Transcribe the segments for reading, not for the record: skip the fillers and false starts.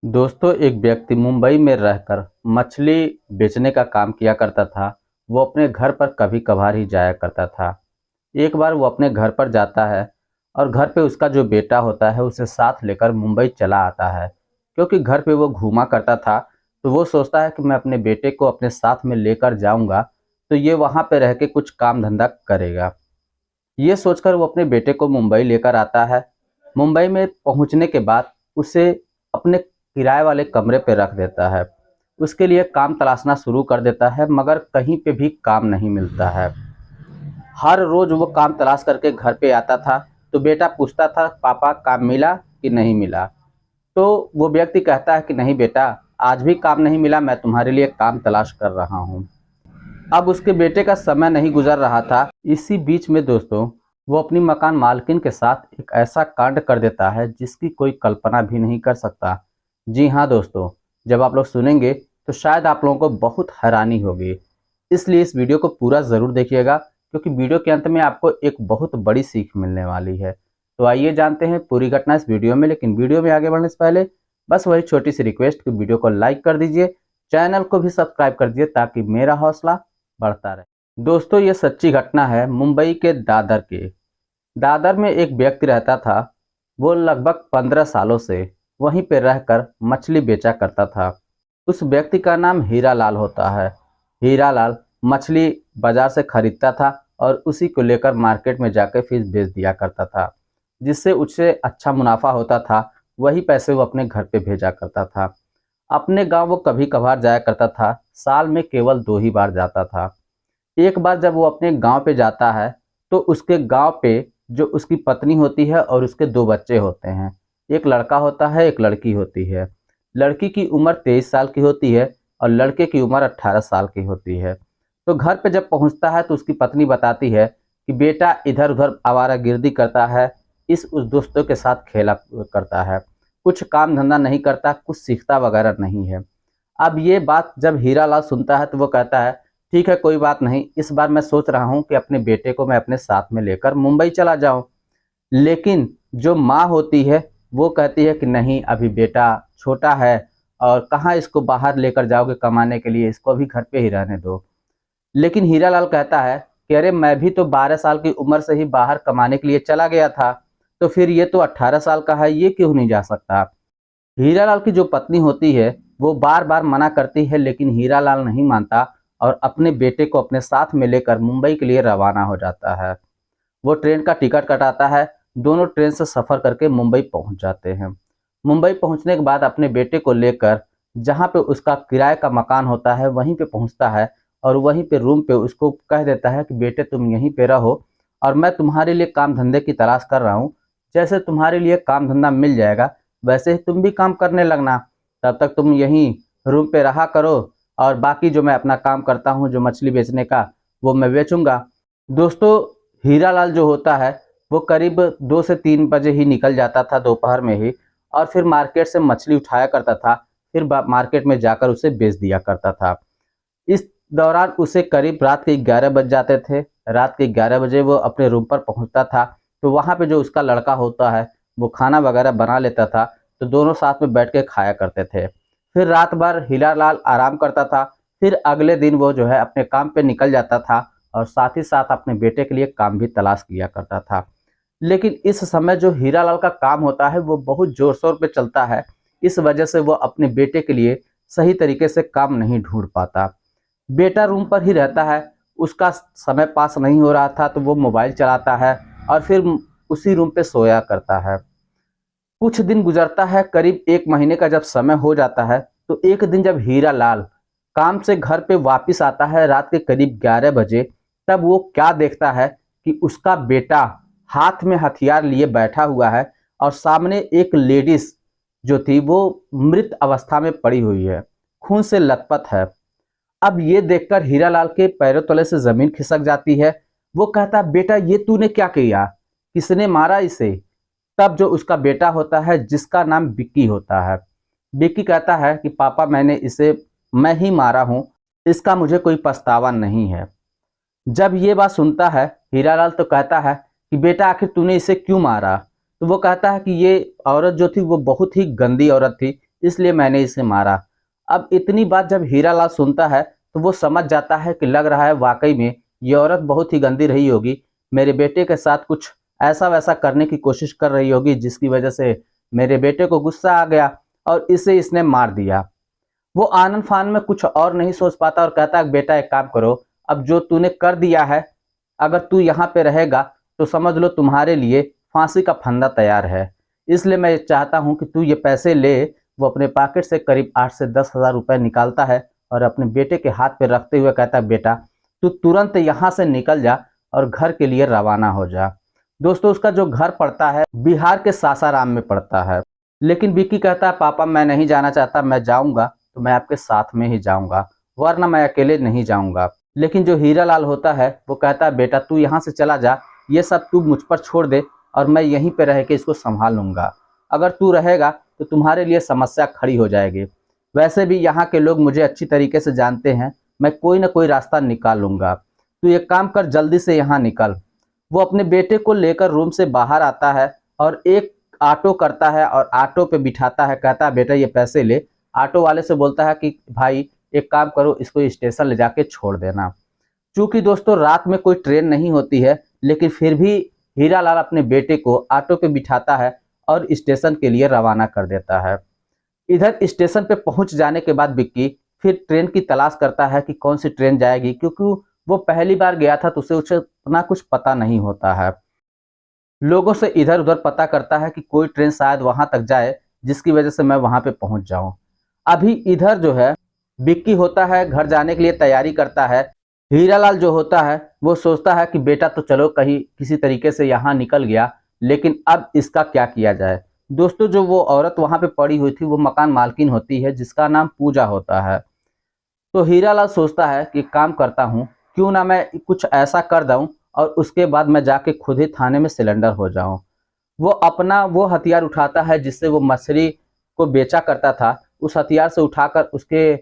दोस्तों, एक व्यक्ति मुंबई में रहकर मछली बेचने का काम किया करता था। वो अपने घर पर कभी कभार ही जाया करता था। एक बार वो अपने घर पर जाता है और घर पे उसका जो बेटा होता है उसे साथ लेकर मुंबई चला आता है। क्योंकि घर पे वो घूमा करता था, तो वो सोचता है कि मैं अपने बेटे को अपने साथ में लेकर जाऊंगा, तो ये वहाँ पे रह के कुछ काम धंधा करेगा। ये सोचकर वो अपने बेटे को मुंबई लेकर आता है। मुंबई में पहुंचने के बाद उसे अपने किराए वाले कमरे पे रख देता है। उसके लिए काम तलाशना शुरू कर देता है, मगर कहीं पे भी काम नहीं मिलता है। हर रोज वो काम तलाश करके घर पे आता था, तो बेटा पूछता था, पापा काम मिला कि नहीं मिला। तो वो व्यक्ति कहता है कि नहीं बेटा, आज भी काम नहीं मिला, मैं तुम्हारे लिए काम तलाश कर रहा हूँ। अब उसके बेटे का समय नहीं गुजर रहा था। इसी बीच में दोस्तों, वो अपनी मकान मालकिन के साथ एक ऐसा कांड कर देता है जिसकी कोई कल्पना भी नहीं कर सकता। जी हाँ दोस्तों, जब आप लोग सुनेंगे तो शायद आप लोगों को बहुत हैरानी होगी। इसलिए इस वीडियो को पूरा ज़रूर देखिएगा, क्योंकि वीडियो के अंत में आपको एक बहुत बड़ी सीख मिलने वाली है। तो आइए जानते हैं पूरी घटना इस वीडियो में। लेकिन वीडियो में आगे बढ़ने से पहले बस वही छोटी सी रिक्वेस्ट कि वीडियो को लाइक कर दीजिए, चैनल को भी सब्सक्राइब कर दीजिए ताकि मेरा हौसला बढ़ता रहे। दोस्तों, ये सच्ची घटना है मुंबई के दादर के। दादर में एक व्यक्ति रहता था। वो लगभग 15 सालों से वहीं पर रहकर मछली बेचा करता था। उस व्यक्ति का नाम हीरालाल होता है। हीरालाल मछली बाजार से खरीदता था और उसी को लेकर मार्केट में जाकर फिर बेच दिया करता था, जिससे उससे अच्छा मुनाफा होता था। वही पैसे वो अपने घर पे भेजा करता था। अपने गांव वो कभी कभार जाया करता था, साल में केवल 2 ही बार जाता था। एक बार जब वो अपने गांव पे जाता है, तो उसके गांव पे जो उसकी पत्नी होती है और उसके 2 बच्चे होते हैं। एक लड़का होता है, एक लड़की होती है। लड़की की उम्र 23 साल की होती है और लड़के की उम्र 18 साल की होती है। तो घर पे जब पहुंचता है तो उसकी पत्नी बताती है कि बेटा इधर उधर आवारागर्दी करता है, इस उस दोस्तों के साथ खेला करता है, कुछ काम धंधा नहीं करता, कुछ सीखता वगैरह नहीं है। अब ये बात जब हीरालाल सुनता है तो वो कहता है, ठीक है कोई बात नहीं, इस बार मैं सोच रहा हूँ कि अपने बेटे को मैं अपने साथ में लेकर मुंबई चला जाऊँ। लेकिन जो माँ होती है वो कहती है कि नहीं, अभी बेटा छोटा है और कहाँ इसको बाहर लेकर जाओगे कमाने के लिए, इसको अभी घर पे ही रहने दो। लेकिन हीरालाल कहता है कि अरे मैं भी तो 12 साल की उम्र से ही बाहर कमाने के लिए चला गया था, तो फिर ये तो 18 साल का है, ये क्यों नहीं जा सकता। हीरालाल की जो पत्नी होती है वो बार बार मना करती है, लेकिन हीरालाल नहीं मानता और अपने बेटे को अपने साथ में लेकर मुंबई के लिए रवाना हो जाता है। वो ट्रेन का टिकट कटाता है। दोनों ट्रेन से सफ़र करके मुंबई पहुंच जाते हैं। मुंबई पहुंचने के बाद अपने बेटे को लेकर जहां पे उसका किराए का मकान होता है वहीं पे पहुंचता है और वहीं पे रूम पे उसको कह देता है कि बेटे तुम यहीं पे रहो और मैं तुम्हारे लिए काम धंधे की तलाश कर रहा हूँ। जैसे तुम्हारे लिए काम धंधा मिल जाएगा वैसे ही तुम भी काम करने लगना। तब तक तुम यहीं रूम पे रहा करो और बाकी जो मैं अपना काम करता हूँ जो मछली बेचने का, वो मैं बेचूंगा। दोस्तों, हीरालाल जो होता है वो करीब 2 से 3 बजे ही निकल जाता था दोपहर में ही, और फिर मार्केट से मछली उठाया करता था। फिर मार्केट में जाकर उसे बेच दिया करता था। इस दौरान उसे करीब रात के 11 बज जाते थे। रात के 11 बजे वो अपने रूम पर पहुंचता था, तो वहाँ पे जो उसका लड़का होता है वो खाना वगैरह बना लेता था, तो दोनों साथ में बैठ के खाया करते थे। फिर रात भर हीरालाल आराम करता था। फिर अगले दिन वो जो है अपने काम पे निकल जाता था और साथ ही साथ अपने बेटे के लिए काम भी तलाश किया करता था। लेकिन इस समय जो हीरालाल का काम होता है वो बहुत जोर शोर पे चलता है। इस वजह से वो अपने बेटे के लिए सही तरीके से काम नहीं ढूंढ पाता। बेटा रूम पर ही रहता है, उसका समय पास नहीं हो रहा था तो वो मोबाइल चलाता है और फिर उसी रूम पे सोया करता है। कुछ दिन गुजरता है, करीब 1 महीने का जब समय हो जाता है, तो एक दिन जब हीरालाल काम से घर पे वापस आता है रात के करीब 11 बजे, तब वो क्या देखता है कि उसका बेटा हाथ में हथियार लिए बैठा हुआ है और सामने एक लेडीज जो थी वो मृत अवस्था में पड़ी हुई है, खून से लथपथ है। अब ये देखकर हीरालाल के पैरों तले से जमीन खिसक जाती है। वो कहता है, बेटा ये तूने क्या किया, किसने मारा इसे। तब जो उसका बेटा होता है जिसका नाम विक्की होता है, विक्की कहता है कि पापा मैंने इसे मैं ही मारा हूँ, इसका मुझे कोई पछतावा नहीं है। जब ये बात सुनता है हीरालाल तो कहता है कि बेटा आखिर तूने इसे क्यों मारा। तो वो कहता है कि ये औरत जो थी वो बहुत ही गंदी औरत थी, इसलिए मैंने इसे मारा। अब इतनी बात जब हीरालाल सुनता है तो वो समझ जाता है कि लग रहा है वाकई में ये औरत बहुत ही गंदी रही होगी, मेरे बेटे के साथ कुछ ऐसा वैसा करने की कोशिश कर रही होगी जिसकी वजह से मेरे बेटे को गुस्सा आ गया और इसे इसने मार दिया। वो आनन फान में कुछ और नहीं सोच पाता और कहता है बेटा एक काम करो, अब जो तूने कर दिया है, अगर तू यहाँ पे रहेगा तो समझ लो तुम्हारे लिए फांसी का फंदा तैयार है। इसलिए मैं चाहता हूँ कि तू ये पैसे ले। वो अपने पॉकेट से करीब 8 से 10 हज़ार रुपये निकालता है और अपने बेटे के हाथ पे रखते हुए कहता है बेटा तू तुरंत यहाँ से निकल जा और घर के लिए रवाना हो जा। दोस्तों उसका जो घर पड़ता है बिहार के सासाराम में पड़ता है। लेकिन विक्की कहता है पापा मैं नहीं जाना चाहता, मैं जाऊंगा तो मैं आपके साथ में ही जाऊंगा, वरना मैं अकेले नहीं जाऊंगा। लेकिन जो हीरालाल होता है वो कहता है बेटा तू यहाँ से चला जा, ये सब तू मुझ पर छोड़ दे और मैं यहीं पे रह के इसको संभाल लूँगा। अगर तू रहेगा तो तुम्हारे लिए समस्या खड़ी हो जाएगी। वैसे भी यहाँ के लोग मुझे अच्छी तरीके से जानते हैं, मैं कोई ना कोई रास्ता निकाल लूँगा। तू एक काम कर जल्दी से यहाँ निकल। वो अपने बेटे को लेकर रूम से बाहर आता है और एक ऑटो करता है और ऑटो पे बिठाता है। कहता है बेटा ये पैसे ले। ऑटो वाले से बोलता है कि भाई एक काम करो इसको स्टेशन ले जाके छोड़ देना। चूंकि दोस्तों रात में कोई ट्रेन नहीं होती है, लेकिन फिर भी हीरालाल अपने बेटे को ऑटो पे बिठाता है और स्टेशन के लिए रवाना कर देता है। इधर स्टेशन पे पहुंच जाने के बाद विक्की फिर ट्रेन की तलाश करता है कि कौन सी ट्रेन जाएगी, क्योंकि वो पहली बार गया था तो उसे उतना कुछ पता नहीं होता है। लोगों से इधर उधर पता करता है कि कोई ट्रेन शायद वहां तक जाए जिसकी वजह से मैं वहां पे पहुंच जाऊं। अभी इधर जो है विक्की होता है घर जाने के लिए तैयारी करता है। हीरालाल जो होता है वो सोचता है कि बेटा तो चलो कहीं किसी तरीके से यहाँ निकल गया, लेकिन अब इसका क्या किया जाए। दोस्तों जो वो औरत वहां पे पड़ी हुई थी वो मकान मालकिन होती है जिसका नाम पूजा होता है। तो हीरालाल सोचता है कि काम करता हूँ, क्यों ना मैं कुछ ऐसा कर दूं और उसके बाद मैं जाके खुद ही थाने में सिलेंडर हो जाऊं। वो अपना वो हथियार उठाता है जिससे वो मछली को बेचा करता था, उस हथियार से उठाकर उसके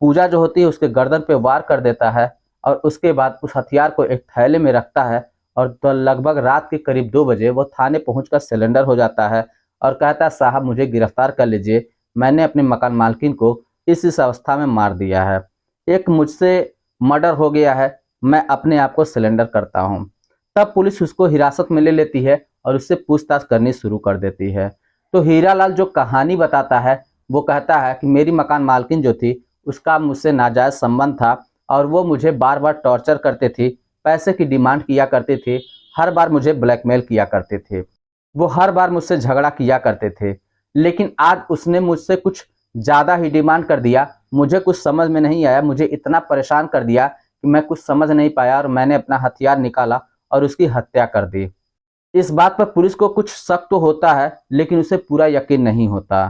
पूजा जो होती है उसके गर्दन पे वार कर देता है और उसके बाद उस हथियार को एक थैले में रखता है और तो लगभग रात के करीब 2 बजे वो थाने पहुंचकर सिलेंडर हो जाता है और कहता है साहब मुझे गिरफ्तार कर लीजिए, मैंने अपने मकान मालकिन को इस अवस्था में मार दिया है, एक मुझसे मर्डर हो गया है, मैं अपने आप को सिलेंडर करता हूँ। तब पुलिस उसको हिरासत में ले लेती है और उससे पूछताछ करनी शुरू कर देती है। तो हीरालाल जो कहानी बताता है वो कहता है कि मेरी मकान मालकिन जो थी उसका मुझसे नाजायज़ संबंध था और वो मुझे बार बार टॉर्चर करते थे, पैसे की डिमांड किया करते थे, हर बार मुझे ब्लैकमेल किया करते थे, वो हर बार मुझसे झगड़ा किया करते थे। लेकिन आज उसने मुझसे कुछ ज़्यादा ही डिमांड कर दिया, मुझे कुछ समझ में नहीं आया, मुझे इतना परेशान कर दिया कि मैं कुछ समझ नहीं पाया और मैंने अपना हथियार निकाला और उसकी हत्या कर दी। इस बात पर पुलिस को कुछ शक तो होता है लेकिन उसे पूरा यकीन नहीं होता।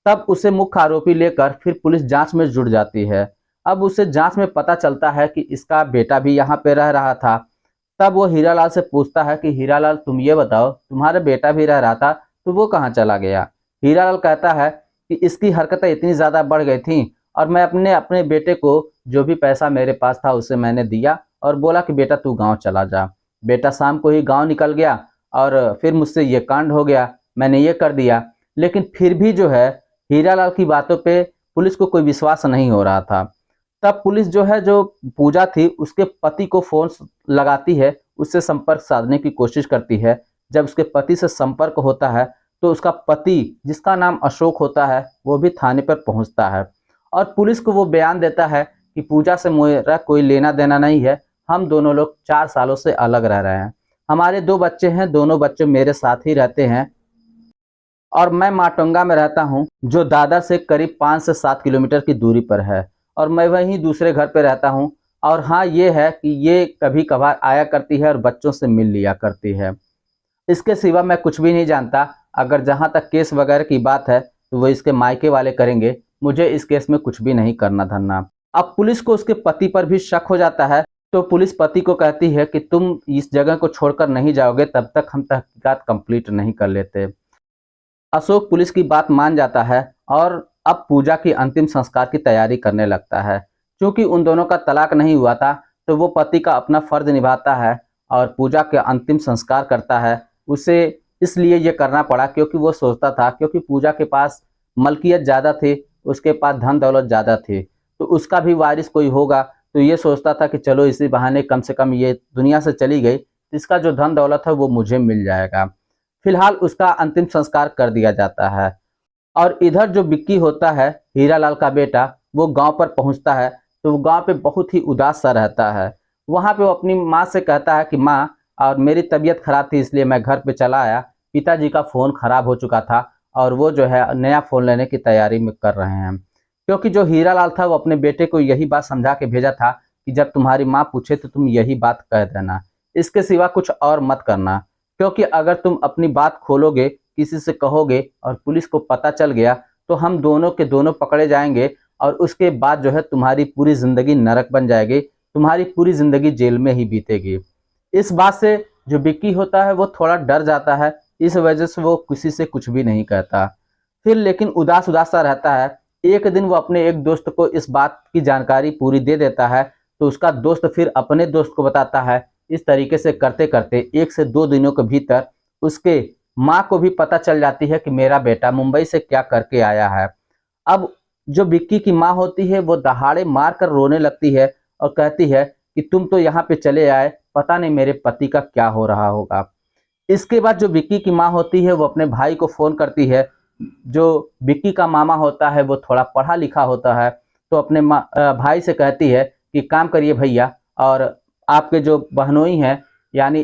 तब उसे मुख्य आरोपी लेकर फिर पुलिस जांच में जुट जाती है। अब उसे जांच में पता चलता है कि इसका बेटा भी यहाँ पे रह रहा था। तब वो हीरालाल से पूछता है कि हीरालाल तुम ये बताओ तुम्हारा बेटा भी रह रहा था तो वो कहाँ चला गया। हीरालाल कहता है कि इसकी हरकतें इतनी ज़्यादा बढ़ गई थी और मैं अपने अपने बेटे को जो भी पैसा मेरे पास था उसे मैंने दिया और बोला कि बेटा तू गाँव चला जा। बेटा शाम को ही गाँव निकल गया और फिर मुझसे ये कांड हो गया, मैंने ये कर दिया। लेकिन फिर भी जो है हीरालाल की बातों पे पुलिस को कोई विश्वास नहीं हो रहा था। तब पुलिस जो है जो पूजा थी उसके पति को फ़ोन लगाती है, उससे संपर्क साधने की कोशिश करती है। जब उसके पति से संपर्क होता है तो उसका पति जिसका नाम अशोक होता है वो भी थाने पर पहुंचता है और पुलिस को वो बयान देता है कि पूजा से मेरा कोई लेना देना नहीं है, हम दोनों लोग 4 सालों से अलग रह रहे हैं, हमारे 2 बच्चे हैं, दोनों बच्चे मेरे साथ ही रहते हैं और मैं माटोंगा में रहता हूं जो दादर से करीब 5 से 7 किलोमीटर की दूरी पर है और मैं वहीं दूसरे घर पे रहता हूं। और हाँ ये है कि ये कभी कभार आया करती है और बच्चों से मिल लिया करती है, इसके सिवा मैं कुछ भी नहीं जानता। अगर जहाँ तक केस वगैरह की बात है तो वो इसके मायके वाले करेंगे, मुझे इस केस में कुछ भी नहीं करना धरना। अब पुलिस को उसके पति पर भी शक हो जाता है तो पुलिस पति को कहती है कि तुम इस जगह को छोड़कर नहीं जाओगे तब तक हम तहकीकात कंप्लीट नहीं कर लेते। अशोक पुलिस की बात मान जाता है और अब पूजा की अंतिम संस्कार की तैयारी करने लगता है। क्योंकि उन दोनों का तलाक नहीं हुआ था तो वो पति का अपना फर्ज निभाता है और पूजा के अंतिम संस्कार करता है। उसे इसलिए ये करना पड़ा क्योंकि वो सोचता था क्योंकि पूजा के पास मलकियत ज़्यादा थी उसके पास धन दौलत ज़्यादा थी, तो उसका भी वारिस कोई होगा, तो ये सोचता था कि चलो इसी बहाने कम से कम ये दुनिया से चली गई, तो इसका जो धन दौलत है वो मुझे मिल जाएगा। फिलहाल उसका अंतिम संस्कार कर दिया जाता है। और इधर जो विक्की होता है, हीरालाल का बेटा, वो गांव पर पहुंचता है, तो वो गांव पे बहुत ही उदास सा रहता है। वहां पे वो अपनी माँ से कहता है कि माँ, और मेरी तबीयत खराब थी इसलिए मैं घर पे चला आया, पिताजी का फ़ोन खराब हो चुका था और वो जो है नया फ़ोन लेने की तैयारी में कर रहे हैं। क्योंकि जो हीरालाल था वो अपने बेटे को यही बात समझा के भेजा था कि जब तुम्हारी माँ पूछे तो तुम यही बात कह देना, इसके सिवा कुछ और मत करना। क्योंकि अगर तुम अपनी बात खोलोगे, किसी से कहोगे और पुलिस को पता चल गया, तो हम दोनों के दोनों पकड़े जाएंगे और उसके बाद जो है तुम्हारी पूरी ज़िंदगी नरक बन जाएगी, तुम्हारी पूरी ज़िंदगी जेल में ही बीतेगी। इस बात से जो विक्की होता है वो थोड़ा डर जाता है, इस वजह से वो किसी से कुछ भी नहीं कहता। फिर लेकिन उदास उदास सा रहता है। एक दिन वो अपने एक दोस्त को इस बात की जानकारी पूरी दे देता है, तो उसका दोस्त फिर अपने दोस्त को बताता है। इस तरीके से करते करते 1 से 2 दिनों के भीतर उसके माँ को भी पता चल जाती है कि मेरा बेटा मुंबई से क्या करके आया है। अब जो विक्की की माँ होती है वो दहाड़े मार कर रोने लगती है और कहती है कि तुम तो यहाँ पे चले आए, पता नहीं मेरे पति का क्या हो रहा होगा। इसके बाद जो विक्की की माँ होती है वो अपने भाई को फ़ोन करती है। जो विक्की का मामा होता है वो थोड़ा पढ़ा लिखा होता है, तो अपने भाई से कहती है कि काम करिए भैया, और आपके जो बहनोई हैं, यानी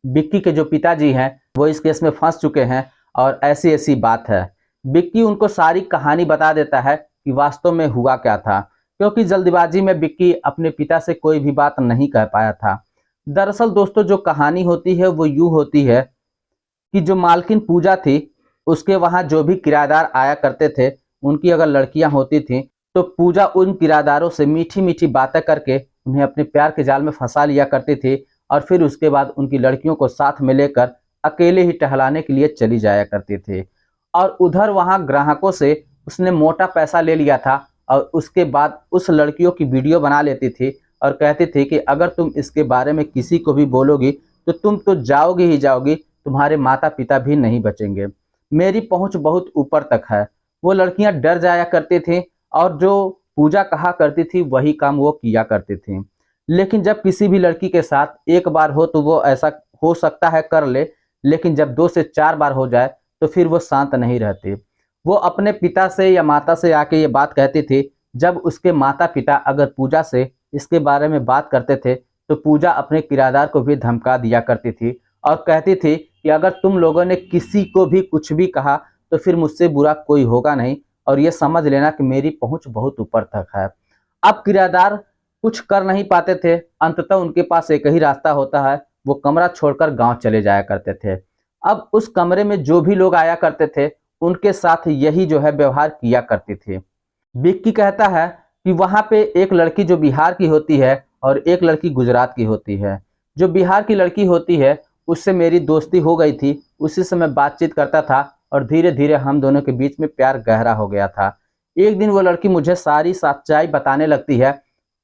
विक्की के जो पिताजी हैं, वो इस केस में फंस चुके हैं और ऐसी ऐसी बात है। विक्की उनको सारी कहानी बता देता है कि वास्तव में हुआ क्या था, क्योंकि जल्दबाजी में विक्की अपने पिता से कोई भी बात नहीं कह पाया था। दरअसल दोस्तों जो कहानी होती है वो यूँ होती है कि जो मालकिन पूजा थी, उसके वहाँ जो भी किराएदार आया करते थे, उनकी अगर लड़कियां होती थीं, तो पूजा उन किराएदारों से मीठी मीठी बातें करके उन्हें अपने प्यार के जाल में फंसा लिया करती थी और फिर उसके बाद उनकी लड़कियों को साथ में लेकर अकेले ही टहलाने के लिए चली जाया करती थी। और उधर वहाँ ग्राहकों से उसने मोटा पैसा ले लिया था और उसके बाद उस लड़कियों की वीडियो बना लेती थी और कहती थी कि अगर तुम इसके बारे में किसी को भी बोलोगी तो तुम तो जाओगी ही जाओगी, तुम्हारे माता पिता भी नहीं बचेंगे। मेरी पहुंच बहुत ऊपर तक है। वो लड़कियां डर जाया करती थीं और जो पूजा कहा करती थी वही काम वो किया करती थीं। लेकिन जब किसी भी लड़की के साथ एक बार हो तो वो ऐसा हो सकता है कर ले, लेकिन जब 2 से 4 बार हो जाए तो फिर वो शांत नहीं रहती। वो अपने पिता से या माता से आके ये बात कहती थी। जब उसके माता पिता अगर पूजा से इसके बारे में बात करते थे तो पूजा अपने किराएदार को भी धमका दिया करती थी और कहती थी कि अगर तुम लोगों ने किसी को भी कुछ भी कहा तो फिर मुझसे बुरा कोई होगा नहीं, और ये समझ लेना कि मेरी पहुंच बहुत ऊपर तक है। अब किराएदार कुछ कर नहीं पाते थे, अंततः उनके पास एक ही रास्ता होता है, वो कमरा छोड़कर गांव चले जाया करते थे। अब उस कमरे में जो भी लोग आया करते थे उनके साथ यही जो है व्यवहार किया करती थी। विक्की कहता है कि वहाँ पे एक लड़की जो बिहार की होती है और एक लड़की गुजरात की होती है। जो बिहार की लड़की होती है उससे मेरी दोस्ती हो गई थी, उसी से मैं बातचीत करता था और धीरे धीरे हम दोनों के बीच में प्यार गहरा हो गया था। एक दिन वो लड़की मुझे सारी सच्चाई बताने लगती है,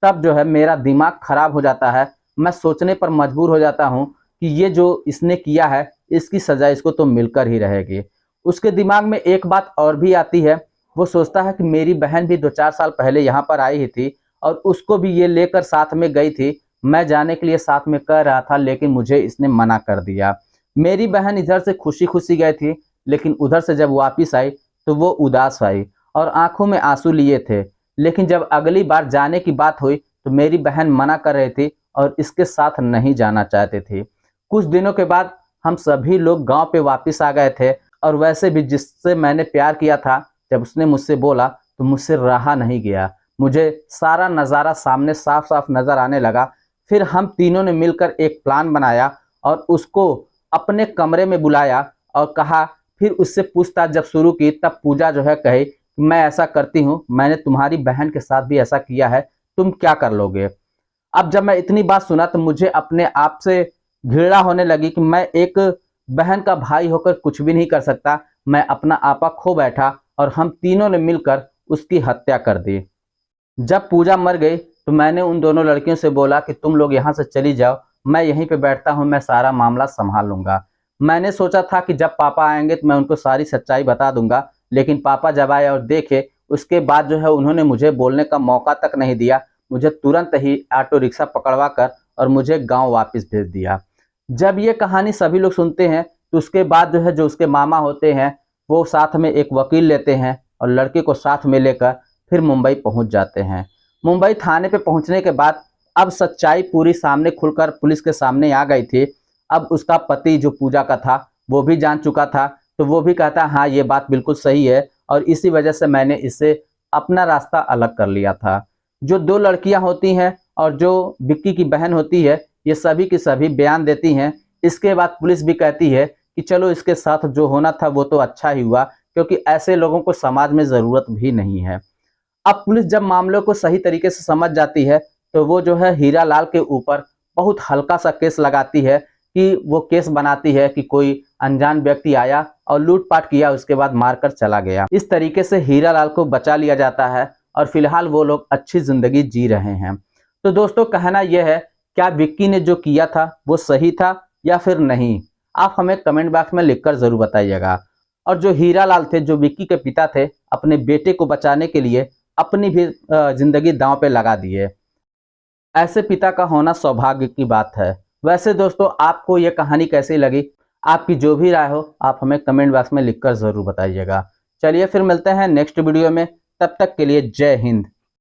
तब जो है मेरा दिमाग खराब हो जाता है। मैं सोचने पर मजबूर हो जाता हूँ कि ये जो इसने किया है इसकी सज़ा इसको तो मिलकर ही रहेगी। उसके दिमाग में एक बात और भी आती है। वो सोचता है कि मेरी बहन भी 2-4 साल पहले यहाँ पर आई ही थी और उसको भी ये लेकर साथ में गई थी। मैं जाने के लिए साथ में कह रहा था लेकिन मुझे इसने मना कर दिया। मेरी बहन इधर से खुशी खुशी गई थी, लेकिन उधर से जब वापस आई तो वो उदास आई और आंखों में आंसू लिए थे। लेकिन जब अगली बार जाने की बात हुई तो मेरी बहन मना कर रही थी और इसके साथ नहीं जाना चाहती थी। कुछ दिनों के बाद हम सभी लोग गांव पे वापस आ गए थे और वैसे भी जिससे मैंने प्यार किया था, जब उसने मुझसे बोला तो मुझसे रहा नहीं गया। मुझे सारा नज़ारा सामने साफ साफ नज़र आने लगा। फिर हम तीनों ने मिलकर एक प्लान बनाया और उसको अपने कमरे में बुलाया और कहा, फिर उससे पूछताछ जब शुरू की तब पूजा जो है कही, मैं ऐसा करती हूँ, मैंने तुम्हारी बहन के साथ भी ऐसा किया है, तुम क्या कर लोगे। अब जब मैं इतनी बात सुना तो मुझे अपने आप से घृणा होने लगी कि मैं एक बहन का भाई होकर कुछ भी नहीं कर सकता। मैं अपना आपा खो बैठा और हम तीनों ने मिलकर उसकी हत्या कर दी। जब पूजा मर गई तो मैंने उन दोनों लड़कियों से बोला कि तुम लोग यहाँ से चली जाओ, मैं यहीं पे बैठता हूँ, मैं सारा मामला संभाल लूँगा। मैंने सोचा था कि जब पापा आएंगे तो मैं उनको सारी सच्चाई बता दूंगा, लेकिन पापा जब आए और देखे उसके बाद जो है उन्होंने मुझे बोलने का मौका तक नहीं दिया, मुझे तुरंत ही ऑटो रिक्शा पकड़वा कर और मुझे गांव वापस भेज दिया। जब ये कहानी सभी लोग सुनते हैं तो उसके बाद जो है जो उसके मामा होते हैं वो साथ में एक वकील लेते हैं और लड़के को साथ में लेकर फिर मुंबई पहुंच जाते हैं। मुंबई थाने पे पहुंचने के बाद अब सच्चाई पूरी सामने खुलकर पुलिस के सामने आ गई थी। अब उसका पति जो पूजा का था वो भी जान चुका था, तो वो भी कहता हाँ ये बात बिल्कुल सही है और इसी वजह से मैंने इससे अपना रास्ता अलग कर लिया था। जो दो लड़कियां होती हैं और जो विक्की की बहन होती है ये सभी की सभी बयान देती हैं। इसके बाद पुलिस भी कहती है कि चलो इसके साथ जो होना था वो तो अच्छा ही हुआ, क्योंकि ऐसे लोगों को समाज में ज़रूरत भी नहीं है। अब पुलिस जब मामलों को सही तरीके से समझ जाती है तो वो जो है हीरा लाल के ऊपर बहुत हल्का सा केस लगाती है कि वो केस बनाती है कि कोई अनजान व्यक्ति आया और लूटपाट किया, उसके बाद मारकर चला गया। इस तरीके से हीरा लाल को बचा लिया जाता है और फिलहाल वो लोग अच्छी जिंदगी जी रहे हैं। तो दोस्तों कहना यह है, क्या विक्की ने जो किया था वो सही था या फिर नहीं? आप हमें कमेंट बॉक्स में लिखकर जरूर बताइएगा। और जो हीरा लाल थे, जो विक्की के पिता थे, अपने बेटे को बचाने के लिए अपनी भी जिंदगी दांव पे लगा दिए। ऐसे पिता का होना सौभाग्य की बात है। वैसे दोस्तों आपको ये कहानी कैसी लगी? आपकी जो भी राय हो आप हमें कमेंट बॉक्स में लिखकर ज़रूर बताइएगा। चलिए फिर मिलते हैं नेक्स्ट वीडियो में, तब तक के लिए जय हिंद।